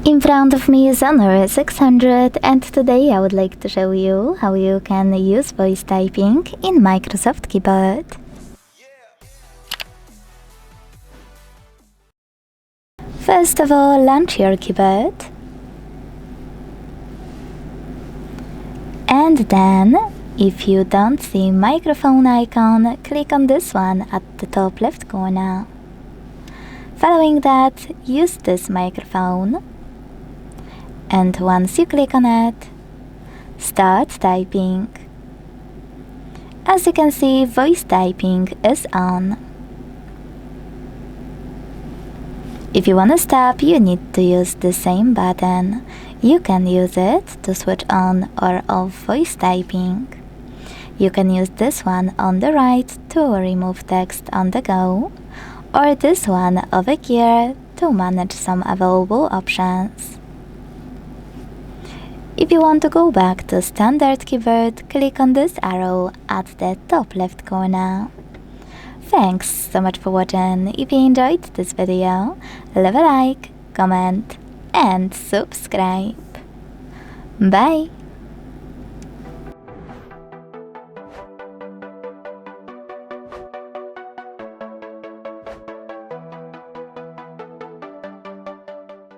In front of me is Honor 600, and today I would like to show you how you can use voice typing in Microsoft Keyboard. First of all, launch your keyboard. And then, if you don't see microphone icon, click on this one at the top left corner. Following that, use this microphone. And once you click on it, start typing. As you can see, voice typing is on. If you want to stop, you need to use the same button. You can use it to switch on or off voice typing. You can use this one on the right to remove text on the go, or this one over here to manage some available options. If you want to go back to standard keyboard, click on this arrow at the top left corner. Thanks so much for watching. If you enjoyed this video, leave a like, comment and subscribe. Bye!